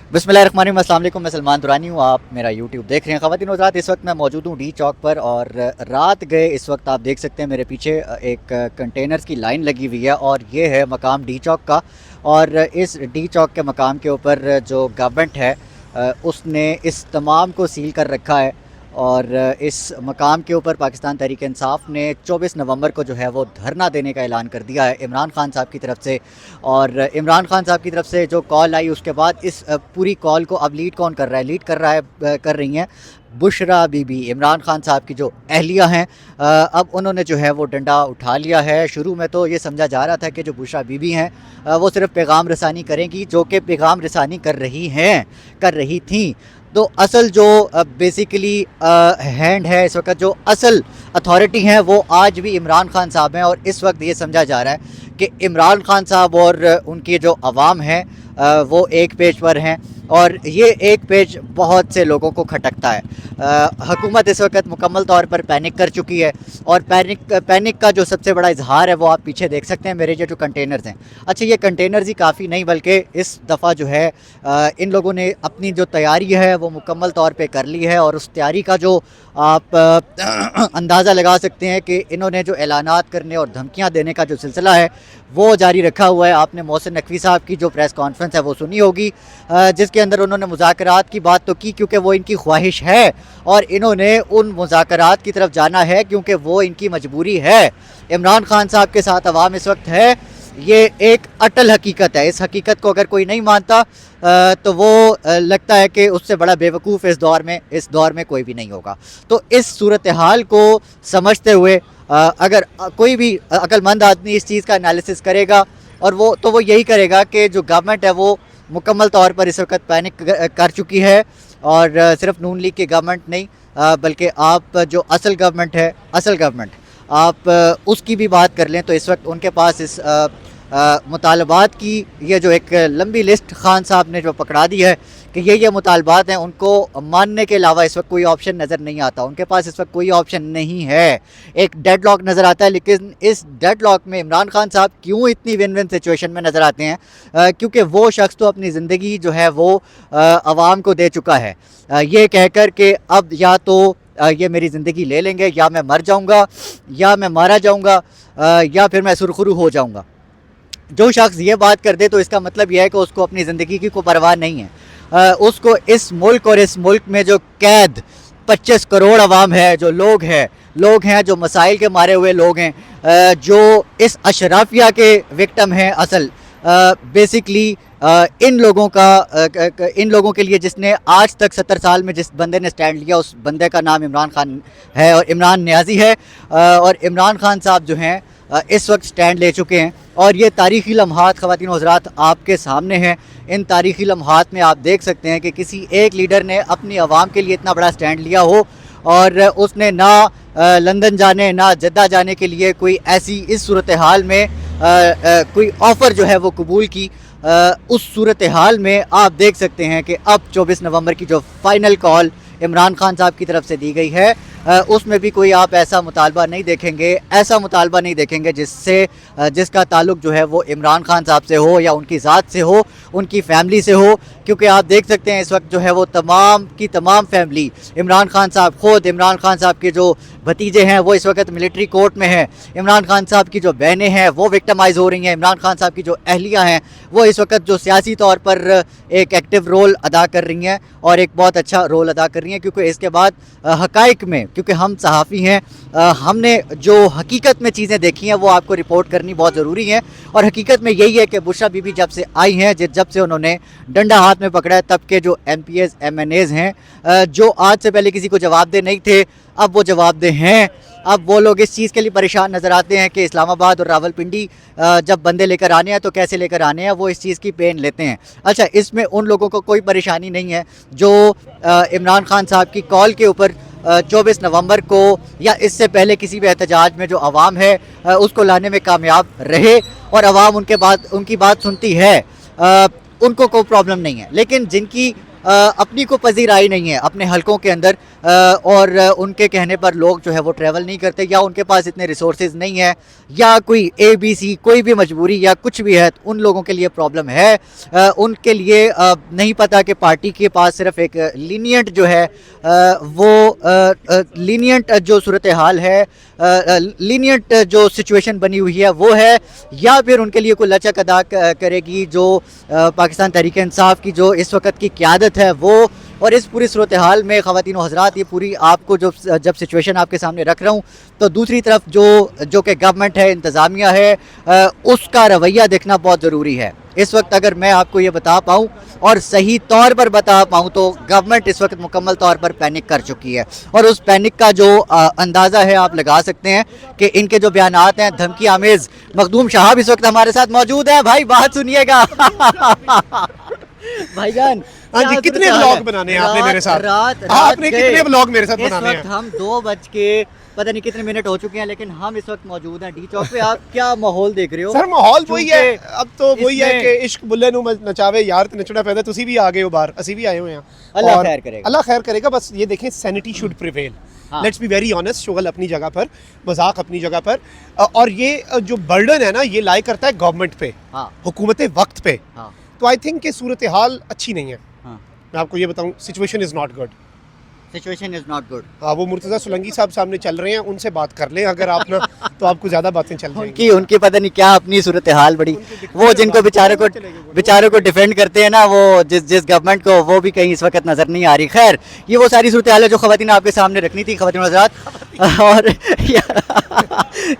बिस्मिल्लाहिर्रहमानिर्रहीम। अस्सलाम वालेकुम, मैं सलमान दुरानी हूँ। आप मेरा यूट्यूब देख रहे हैं। ख़वातीन और हज़रात, इस वक्त मैं मौजूद हूँ डी चौक पर और रात गए इस वक्त आप देख सकते हैं मेरे पीछे एक कंटेनर्स की लाइन लगी हुई है और ये है मकाम डी चौक का। और इस डी चौक के मकाम के ऊपर जो गवर्नमेंट है उसने इस तमाम को सील कर रखा है। और इस मकाम के ऊपर पाकिस्तान तहरीक इंसाफ ने 24 नवंबर को जो है वो धरना देने का ऐलान कर दिया है इमरान खान साहब की तरफ से। और इमरान खान साहब की तरफ से जो कॉल आई उसके बाद इस पूरी कॉल को अब लीड कौन कर रहा है? लीड कर रही हैं बुशरा बीबी, इमरान खान साहब की जो अहलिया हैं। अब उन्होंने जो है वो डंडा उठा लिया है। शुरू में तो ये समझा जा रहा था कि जो बुशरा बीबी हैं वो सिर्फ पैगाम रसानी करेंगी, जो कि पैगाम रसानी कर रही थी। तो असल जो बेसिकली हैंड है इस वक्त, जो असल अथॉरिटी हैं वो आज भी इमरान खान साहब हैं। और इस वक्त ये समझा जा रहा है कि इमरान खान साहब और उनकी जो अवाम है वो एक पेज पर हैं और ये एक पेज बहुत से लोगों को खटकता है। हुकूमत इस वक्त मुकम्मल तौर पर पैनिक कर चुकी है और पैनिक का जो सबसे बड़ा इजहार है वो आप पीछे देख सकते हैं मेरे ये जो कंटेनर्स हैं। अच्छा, ये कंटेनर्स ही काफ़ी नहीं बल्कि इस दफ़ा जो है इन लोगों ने अपनी जो तैयारी है वो मुकम्मल तौर पे कर ली है। और उस तैयारी का जो आप अंदाज़ा लगा सकते हैं कि इन्होंने जो ऐलानात करने और धमकियाँ देने का जो सिलसिला है वो जारी रखा हुआ है। आपने मोहसिन नकवी साहब की जो प्रेस कॉन्फ्रेंस है वो सुनी होगी, जिसके अंदर उन्होंने मुज़ाकरात की बात तो की क्योंकि वो इनकी ख्वाहिश है और इन्होंने उन मुज़ाकरात की तरफ जाना है क्योंकि वो इनकी मजबूरी है। इमरान खान साहब के साथ अवाम इस वक्त है, ये एक अटल हकीकत है। इस हकीकत को अगर कोई नहीं मानता तो वो लगता है कि उससे बड़ा बेवकूफ़ इस दौर में कोई भी नहीं होगा। तो इस सूरत हाल को समझते हुए अगर कोई भी अक्लमंद आदमी इस चीज़ का एनालिसिस करेगा और वो यही करेगा कि जो गवर्नमेंट है वो मुकम्मल तौर पर इस वक्त पैनिक कर चुकी है। और सिर्फ नून लीग की गवर्नमेंट नहीं बल्कि आप जो असल गवर्नमेंट आप उसकी भी बात कर लें तो इस वक्त उनके पास इस मुतालबात की ये जो एक लंबी लिस्ट खान साहब ने जो पकड़ा दी है कि ये मुतालबात हैं, उनको मानने के अलावा इस वक्त कोई ऑप्शन नज़र नहीं आता। उनके पास इस वक्त कोई ऑप्शन नहीं है। एक डेडलॉक नज़र आता है, लेकिन इस डेडलॉक में इमरान खान साहब क्यों इतनी विन विन सिचुएशन में नज़र आते हैं? क्योंकि वो शख्स तो अपनी ज़िंदगी जो है वो आवाम को दे चुका है, ये कहकर के अब या तो ये मेरी ज़िंदगी ले लेंगे या मैं मर जाऊँगा या मैं मारा जाऊँगा या फिर मैं सुरखरू हो जाऊँगा। जो शख्स ये बात कर दे तो इसका मतलब यह है कि उसको अपनी ज़िंदगी की कोई परवाह नहीं है। उसको इस मुल्क और इस मुल्क में जो कैद 25 करोड़ आवाम है, जो लोग हैं जो मसाइल के मारे हुए लोग हैं, जो इस अशराफिया के विक्टिम हैं असल बेसिकली इन लोगों के लिए जिसने आज तक 70 साल में जिस बंदे ने स्टैंड लिया उस बंदे का नाम इमरान खान है और इमरान नियाज़ी है। और इमरान खान साहब जो हैं इस वक्त स्टैंड ले चुके हैं और ये तारीख़ी लम्हात ख़वातीन और हज़रात आपके सामने हैं। इन तारीख़ी लम्हात में आप देख सकते हैं कि किसी एक लीडर ने अपनी आवाम के लिए इतना बड़ा स्टैंड लिया हो और उसने ना लंदन जाने ना जद्दा जाने के लिए कोई ऐसी इस सूरत हाल में कोई ऑफ़र जो है वो कबूल की। उस सूरत हाल में आप देख सकते हैं कि अब 24 नवंबर की जो फ़ाइनल कॉल इमरान खान साहब की तरफ से दी गई है उसमें भी कोई आप ऐसा मुतालबा नहीं देखेंगे जिसका ताल्लुक़ जो है वो इमरान खान साहब से हो या उनकी ज़ात से हो, उनकी फ़ैमिली से हो। क्योंकि आप देख सकते हैं इस वक्त जो है वो तमाम की तमाम फैमिली, इमरान खान साहब ख़ुद, इमरान खान साहब के जो भतीजे हैं वो इस वक्त मिलिट्री कोर्ट में हैं, इमरान खान साहब की जो बहनें हैं वो विक्टिमाइज़ हो रही हैं, इमरान खान साहब की जो अहलियाँ हैं वो इस वक्त जो सियासी तौर पर एक एक्टिव रोल अदा कर रही हैं और एक बहुत अच्छा रोल अदा कर रही हैं। क्योंकि इसके बाद हक़ाइक़ में, क्योंकि हम सहाफ़ी हैं, हमने जो हकीकत में चीज़ें देखी हैं वो आपको रिपोर्ट करनी बहुत ज़रूरी है। और हकीकत में यही है कि बुशरा बीबी जब से आई हैं, जब से उन्होंने डंडा हाथ में पकड़ा है, तब के जो MPs MNAs हैं जो आज से पहले किसी को जवाबदेह नहीं थे अब वो जवाबदेह हैं। अब वो लोग इस चीज़ के लिए परेशान नज़र आते हैं कि इस्लामाबाद और रावलपिंडी जब बंदे लेकर आने हैं तो कैसे लेकर आने हैं, वो इस चीज़ की पेन लेते हैं। अच्छा, इसमें उन लोगों को कोई परेशानी नहीं है जो इमरान खान साहब की कॉल के ऊपर 24 नवंबर को या इससे पहले किसी भी एहतजाज में जो आवाम है उसको लाने में कामयाब रहे और आवाम उनकी बात सुनती है, उनको कोई प्रॉब्लम नहीं है। लेकिन जिनकी اپنی کو پذیرائی نہیں ہے اپنے حلقوں کے اندر، اور ان کے کہنے پر لوگ جو ہے وہ ٹریول نہیں کرتے، یا ان کے پاس اتنے ریسورسز نہیں ہیں، یا کوئی ABC کوئی بھی مجبوری یا کچھ بھی ہے، ان لوگوں کے لیے پرابلم ہے۔ ان کے لیے نہیں پتہ کہ پارٹی کے پاس صرف ایک لینینٹ جو ہے وہ لینینٹ جو صورتحال ہے، لینینٹ جو سچویشن بنی ہوئی ہے وہ ہے، یا پھر ان کے لیے کوئی لچک ادا کرے گی جو پاکستان تحریک انصاف کی جو اس وقت کی قیادت ہے وہ۔ اور اس پوری صورتحال میں خواتین و حضرات، یہ پوری آپ کو جب سچویشن آپ کے سامنے رکھ رہا ہوں، تو دوسری طرف جو کہ گورنمنٹ ہے، انتظامیہ ہے، اس کا رویہ دیکھنا بہت ضروری ہے۔ اس وقت اگر میں آپ کو یہ بتا پاؤں اور صحیح طور پر بتا پاؤں تو گورنمنٹ اس وقت مکمل طور پر پینک کر چکی ہے، اور اس پینک کا جو اندازہ ہے آپ لگا سکتے ہیں کہ ان کے جو بیانات ہیں دھمکی آمیز۔ مخدوم شہاب اس وقت ہمارے ساتھ موجود ہیں، بھائی بات سنیے گا۔ بھائی جان، ہاں جی، کتنے بلاگ بنانے ہیں آپ نے میرے ساتھ؟ آپ نے کتنے بلاگ میرے ساتھ بنانے ہیں؟ اس وقت ہم 2 بج کے پتہ نہیں کتنے منٹ ہو چکے ہیں، لیکن ہم اس وقت موجود ہیں ڈی چوک پہ۔ آپ کیا ماحول دیکھ رہے ہو؟ سر ماحول وہی ہے، اب تو وہی ہے کہ عشق بلے نو نچاوے یار تے نچڑا پیدا۔ تسی بھی آ گئے ہو باہر، اسی بھی آئے ہوئے ہیں۔ اللہ خیر کرے گا، اللہ خیر کرے گا۔ بس یہ دیکھیں، sanity should prevail. Let's be very honest, شغل اپنی جگہ پر، مذاق اپنی جگہ پر، اور یہ جو برڈن ہے نا یہ لائے کرتا ہے گورنمنٹ پہ، حکومت وقت پہ۔ تو آئی تھنک کہ صورتحال اچھی نہیں ہے۔ میں آپ کو یہ بتاؤں، situation is not good, situation is not good. ہاں، وہ مرتضیٰ سولنگی صاحب سامنے چل رہے ہیں، ان سے بات کر لیں اگر آپ نا، تو آپ کو زیادہ باتیں چل جائیں گی۔ ان کی پتہ نہیں کیا اپنی صورتحال بڑی، وہ جن کو بیچاروں کو ڈیفینڈ کرتے ہیں نا، وہ جس گورنمنٹ کو، وہ بھی کہیں اس وقت نظر نہیں آ رہی۔ خیر، یہ وہ ساری صورتحال ہے جو خواتین آپ کے سامنے رکھنی تھی، خواتین حضرات، اور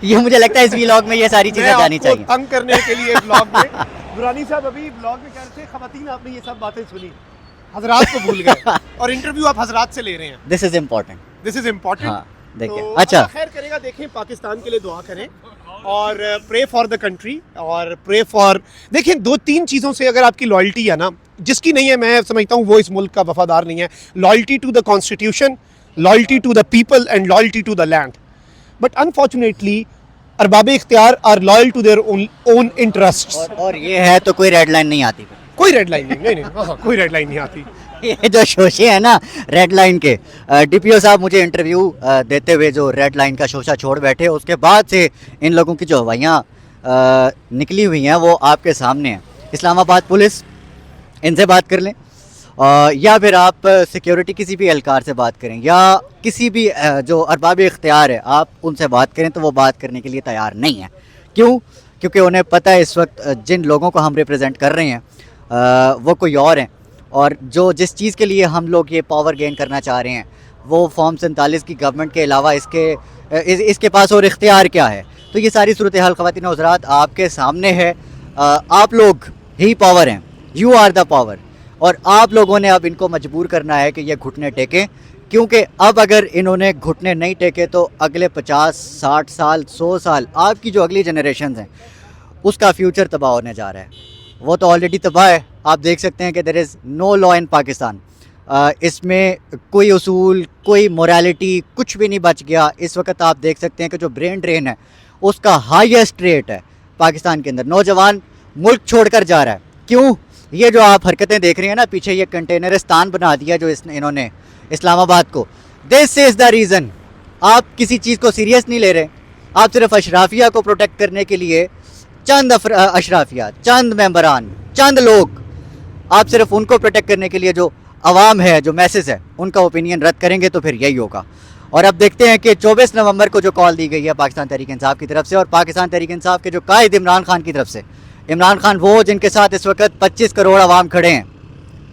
یہ مجھے لگتا ہے اس ولاگ میں یہ ساری چیزیں جانی چاہیے۔ تنگ کرنے کے لیے بلاگ میں درانی صاحب ابھی بلاگ میں کہہ رہے تھے خواتین آپ نے یہ سب باتیں سنی، حضرات کو بھول گئے، اور انٹرویو آپ حضرات سے لے رہے ہیں۔ دس از امپورٹنٹ۔ ہاں دیکھیں، اچھا خیر کرے گا۔ دیکھیں، پاکستان کے لیے دعا کریں اور پرے فار دا کنٹری، اور پرے فار، دیکھیں 2-3 چیزوں سے اگر آپ کی لائلٹی ہے نا، جس کی نہیں ہے میں سمجھتا ہوں وہ اس ملک کا وفادار نہیں ہے۔ Loyalty to the constitution, loyalty to the people, and loyalty to the land. But unfortunately ارباب اختیار are loyal to their own interest, اور یہ ہے تو کوئی ریڈ لائن نہیں آتی، کوئی ریڈ لائن نہیں، کوئی ریڈ لائن نہیں آتی۔ یہ جو شوشے ہیں نا ریڈ لائن کے، DPO صاحب مجھے انٹرویو دیتے ہوئے جو ریڈ لائن کا شوشہ چھوڑ بیٹھے، اس کے بعد سے ان لوگوں کی جو ہوائیاں نکلی ہوئی ہیں وہ آپ کے سامنے ہیں۔ اسلام آباد پولیس، ان سے بات کر لیں، یا پھر آپ سیکیورٹی کسی بھی اہلکار سے بات کریں، یا کسی بھی جو ارباب اختیار ہے آپ ان سے بات کریں، تو وہ بات کرنے کے لیے تیار نہیں ہیں۔ کیوں؟ کیونکہ انہیں پتہ ہے اس وقت جن لوگوں کو ہم ریپرزینٹ کر رہے ہیں وہ کوئی اور ہیں، اور جس چیز کے لیے ہم لوگ یہ پاور گین کرنا چاہ رہے ہیں وہ فارم 47 کی گورنمنٹ کے علاوہ اس کے پاس اور اختیار کیا ہے۔ تو یہ ساری صورتحال خواتین و حضرات آپ کے سامنے ہے۔ آپ لوگ ہی پاور ہیں، یو آر دا پاور، اور آپ لوگوں نے اب ان کو مجبور کرنا ہے کہ یہ گھٹنے ٹیکیں، کیونکہ اب اگر انہوں نے گھٹنے نہیں ٹیکے تو اگلے 50-60 سال 100 سال آپ کی جو اگلی جنریشنز ہیں اس کا فیوچر تباہ ہونے جا رہا ہے۔ وہ تو آلریڈی تباہ ہے، آپ دیکھ سکتے ہیں کہ دیر از نو لا ان پاکستان۔ اس میں کوئی اصول، کوئی موریلٹی، کچھ بھی نہیں بچ گیا۔ اس وقت آپ دیکھ سکتے ہیں کہ جو برین ڈرین ہے اس کا ہائیسٹ ریٹ ہے پاکستان کے اندر، نوجوان ملک چھوڑ کر جا رہا ہے۔ کیوں؟ یہ جو آپ حرکتیں دیکھ رہے ہیں نا پیچھے، یہ کنٹینرستان بنا دیا جو انہوں نے اسلام آباد کو، دس از دا ریزن۔ آپ کسی چیز کو سیریس نہیں لے رہے، آپ صرف اشرافیہ کو پروٹیکٹ کرنے کے لیے چند اشرافیہ، چند ممبران، چند لوگ، آپ صرف ان کو پروٹیکٹ کرنے کے لیے جو عوام ہے، جو میسز ہے، ان کا اوپینین رد کریں گے تو پھر یہی ہوگا۔ اور اب دیکھتے ہیں کہ 24 نومبر کو جو کال دی گئی ہے پاکستان تحریک انصاف کی طرف سے، اور پاکستان تحریک انصاف کے جو قائد عمران خان کی طرف سے، عمران خان وہ جن کے ساتھ اس وقت 25 کروڑ عوام کھڑے ہیں،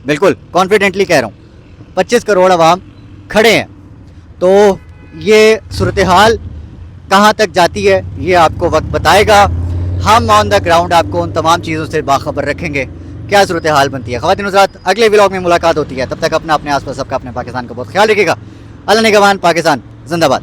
بالکل کانفیڈنٹلی کہہ رہا ہوں 25 کروڑ عوام کھڑے ہیں، تو یہ صورتحال کہاں تک جاتی ہے یہ آپ کو وقت بتائے گا۔ ہم آن دا گراؤنڈ آپ کو ان تمام چیزوں سے باخبر رکھیں گے کیا صورتحال بنتی ہے۔ خواتین حضرات، اگلے ولاگ میں ملاقات ہوتی ہے، تب تک اپنا، اپنے آس پاس سب کا، اپنے پاکستان کا بہت خیال رکھیے گا۔ اللہ نگہبان، پاکستان زندہ باد۔